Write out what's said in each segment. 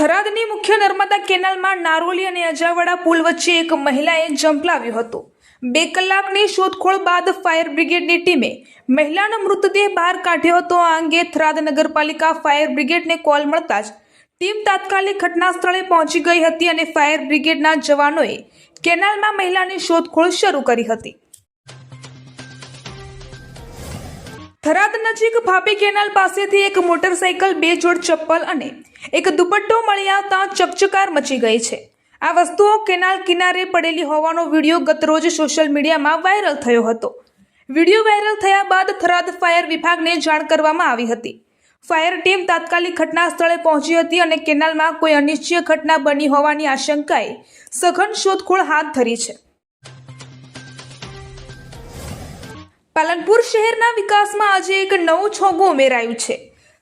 થરાદની મુખ્ય નર્મદા કેનાલમાં નારોલી અને અજાવાડા પુલ વચ્ચે એક મહિલાએ ઝંપલાવ્યો હતો। 2 કલાકની શોધખોળ બાદ ફાયર બ્રિગેડની ટીમે મહિલાનો મૃતદેહ બહાર કાઢ્યો હતો। આ અંગે થરાદ નગરપાલિકા ફાયર બ્રિગેડને કોલ મળતા જ ટીમ તાત્કાલિક ઘટના સ્થળે પહોંચી ગઈ હતી અને ફાયર બ્રિગેડના જવાનોએ કેનાલમાં મહિલાની શોધખોળ શરૂ કરી હતી। થરાદ નજીક ભાભી કેનાલ પાસેથી એક મોટરસાઇકલ, 2 જોડ ચપ્પલ અને એક દુપટ્ટો મળી આવતા ચકચકાર મચી ગઈ છે। આ વસ્તુઓ કેનાલ કિનારે પડેલી હોવાનો વિડીયો ગતરોજ સોશિયલ મીડિયામાં વાયરલ થયો હતો। વિડીયો વાયરલ થયા બાદ થરાદ ફાયર વિભાગને જાણ કરવામાં આવી હતી। ફાયર ટીમ તાત્કાલિક ઘટના સ્થળે પહોંચી હતી અને કેનાલમાં કોઈ અનિચ્છનીય ઘટના બની હોવાની આશંકાએ સઘન શોધખોળ હાથ ધરી છે। પાલનપુર શહેરના વિકાસમાં આજે એક નવું છોગું ઉમેરાયું છે।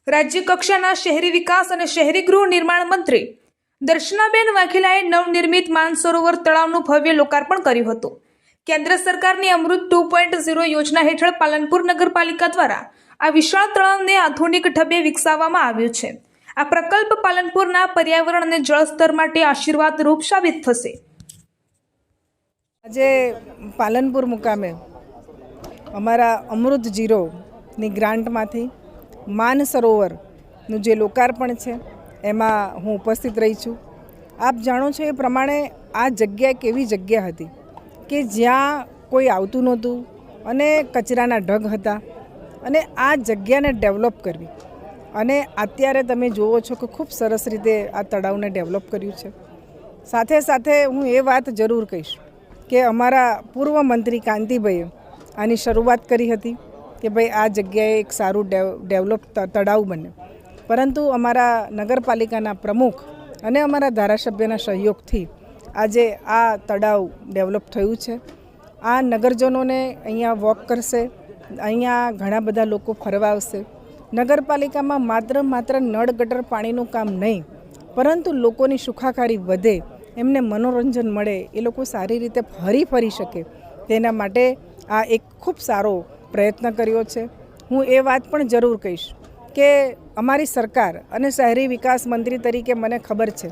રાજ્ય કક્ષાના શહેરી વિકાસ અને શહેરી ગૃહ નિર્માણ મંત્રી દર્શનાબેન વાઘેલાએ નવનિર્મિત માનસરોવર તળાવનું ભવ્ય લોકાર્પણ કર્યું હતું। કેન્દ્ર સરકારની અમૃત 2.0 યોજના હેઠળ પાલનપુર નગરપાલિકા દ્વારા આ વિશાળ તળાવને આધુનિક ઢબે વિકસાવવામાં આવ્યું છે। આ પ્રકલ્પ પાલનપુરના પર્યાવરણ અને જળસ્તર માટે આશીર્વાદરૂપ સાબિત થશે। આજે પાલનપુર મુકામે અમારા અમૃત 0ની ગ્રાન્ટમાંથી માનસરોવરનું જે લોકાર્પણ છે એમાં હું ઉપસ્થિત રહી છું। આપ જાણો છો એ પ્રમાણે આ જગ્યા એક એવી જગ્યા હતી કે જ્યાં કોઈ આવતું નહોતું અને કચરાના ઢગ હતા અને આ જગ્યાને ડેવલપ કરવી અને અત્યારે તમે જુઓ છો કે ખૂબ સરસ રીતે આ તળાવને ડેવલપ કર્યું છે। સાથે સાથે હું એ વાત જરૂર કહીશ કે અમારા પૂર્વ મંત્રી કાંતિભાઈએ આની શરૂઆત કરી હતી કે ભાઈ આ જગ્યાએ એક સારું ડેવલપ તળાવ બને, પરંતુ અમારા નગરપાલિકાના પ્રમુખ અને અમારા ધારાસભ્યના સહયોગથી આજે આ તળાવ ડેવલપ થયું છે। આ નગરજનોને અહીંયા વોક કરશે, અહીંયા ઘણા બધા લોકો ફરવા આવશે। નગરપાલિકામાં માત્ર નળ ગટર પાણીનું કામ નહીં, પરંતુ લોકોની સુખાકારી વધે, એમને મનોરંજન મળે, એ લોકો સારી રીતે ફરી શકે તેના માટે આ એક ખૂબ સારો પ્રયત્ન કર્યો છે। હું એ વાત પણ જરૂર કહીશ કે અમારી સરકાર અને શહેરી વિકાસ મંત્રી તરીકે મને ખબર છે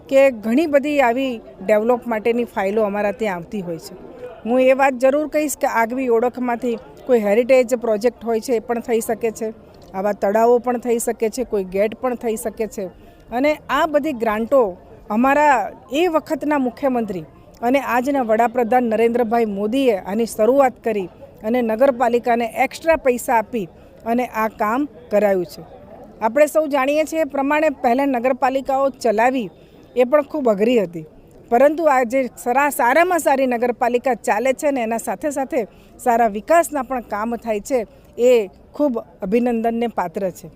કે ઘણી બધી આવી ડેવલપ માટેની ફાઇલો અમારા ત્યાં આવતી હોય છે। હું એ વાત જરૂર કહીશ કે આગવી ઓળખમાંથી કોઈ હેરિટેજ પ્રોજેક્ટ હોય છે એ પણ થઈ શકે છે, આવા તળાવો પણ થઈ શકે છે, કોઈ ગેટ પણ થઈ શકે છે અને આ બધી ગ્રાન્ટો અમારા એ વખતના મુખ્યમંત્રી અને આજના વડાપ્રધાન નરેન્દ્રભાઈ મોદીએ આની શરૂઆત કરી અને નગરપાલિકાને એક્સ્ટ્રા પૈસા આપી અને આ કામ કરાયું છે। આપણે સૌ જાણીએ છીએ એ પ્રમાણે પહેલાં નગરપાલિકાઓ ચલાવી એ પણ ખૂબ અઘરી હતી, પરંતુ આજે સારામાં સારી નગરપાલિકા ચાલે છે ને એના સાથે સાથે સારા વિકાસના પણ કામ થાય છે, એ ખૂબ અભિનંદનને પાત્ર છે।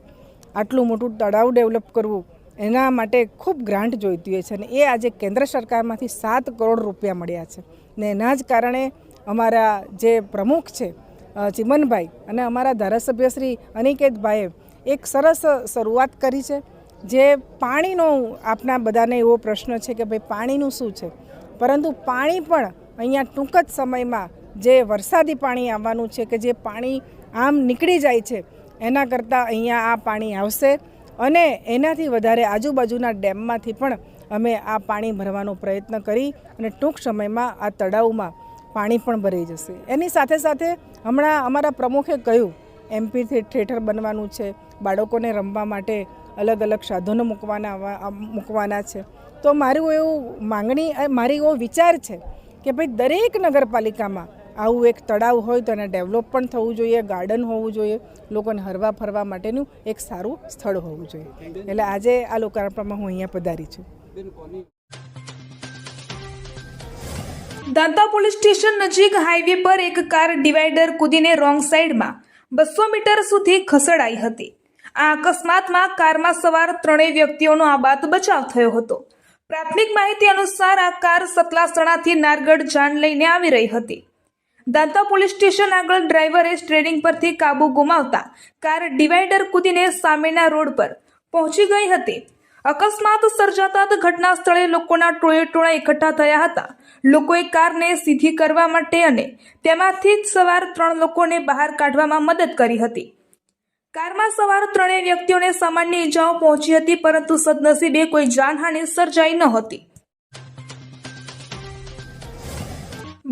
આટલું મોટું તળાવ ડેવલપ કરવું એના માટે ખૂબ ગ્રાન્ટ જોઈતી હોય છે અને એ આજે કેન્દ્ર સરકારમાંથી 7 કરોડ રૂપિયા મળ્યા છે ને એના જ કારણે અમારા જે પ્રમુખ છે ચિમનભાઈ અને અમારા ધારાસભ્ય શ્રી અનિકેતભાઈએ એક સરસ શરૂઆત કરી છે। જે પાણીનો આપણા બધાને એવો પ્રશ્ન છે કે ભાઈ પાણીનું શું છે, પરંતુ પાણી પણ અહીંયા ટૂંક જ સમયમાં જે વરસાદી પાણી આવવાનું છે કે જે પાણી આમ નીકળી જાય છે એના કરતાં અહીંયા આ પાણી આવશે અને એનાથી વધારે આજુબાજુના ડેમમાંથી પણ અમે આ પાણી ભરવાનો પ્રયત્ન કરી અને ટૂંક સમયમાં આ તળાવમાં પાણી પણ ભરાઈ જશે। એની સાથે સાથે હમણાં અમારા પ્રમુખે કહ્યું એમપી થિયેટર બનવાનું છે, બાળકોને રમવા માટે અલગ અલગ સાધનો મૂકવાના છે। તો મારી એવો વિચાર છે કે ભાઈ દરેક નગરપાલિકામાં આવું એક તળાવ હોય તો એને ડેવલપ પણ થવું જોઈએ, ગાર્ડન હોવું જોઈએ, લોકોને હરવા ફરવા માટેનું એક સારું સ્થળ હોવું જોઈએ। એટલે આજે આ લોકાર્પણમાં હું અહીંયા પધારી છું। દાંતા પોલીસ સ્ટેશન નજીક હાઈવે પર એક કાર ડિવાઈડર કૂદીને રોંગ સાઈડમાં 200 મીટર સુધી ખસેડાઈ હતી। આ અકસ્માતમાં કારમાં સવાર 3 વ્યક્તિઓનો આબાદ બચાવ થયો હતો। પ્રાથમિક માહિતી અનુસાર આ કાર સતલાસણાથી નારગઢ જાન લઈને આવી રહી હતી। દાંતા પોલીસ સ્ટેશન આગળ ડ્રાઈવરે સ્ટીયરિંગ પરથી કાબુ ગુમાવતા કાર ડિવાઈડર કૂદીને સામેના રોડ પર પહોંચી ગઈ હતી। અકસ્માત સર્જાતા જ ઘટના સ્થળે લોકોના ટોળે એકઠા થયા હતા। લોકોએ કારને સીધી કરવા માટે અને તેમાંથી સવાર 3 લોકોને બહાર કાઢવામાં મદદ કરી હતી। કારમાં સવાર ત્રણેય વ્યક્તિઓને સામાન્ય ઈજાઓ પહોંચી હતી, પરંતુ સદનસીબે કોઈ જાનહાનિ સર્જાઈ ન હતી.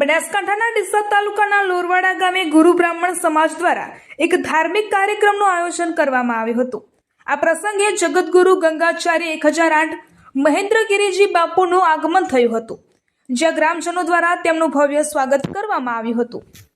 બનાસકાંઠાના ડીસા તાલુકાના લોરવાડા ગામે ગુરુ બ્રાહ્મણ સમાજ દ્વારા એક ધાર્મિક કાર્યક્રમનું આયોજન કરવામાં આવ્યું હતું. આ પ્રસંગે જગતગુરુ ગંગાચાર્ય 1008 મહેન્દ્રગીરીજી બાપુનું આગમન થયું હતું, જ્યાં ગ્રામજનો દ્વારા તેમનું ભવ્ય સ્વાગત કરવામાં આવ્યું હતું.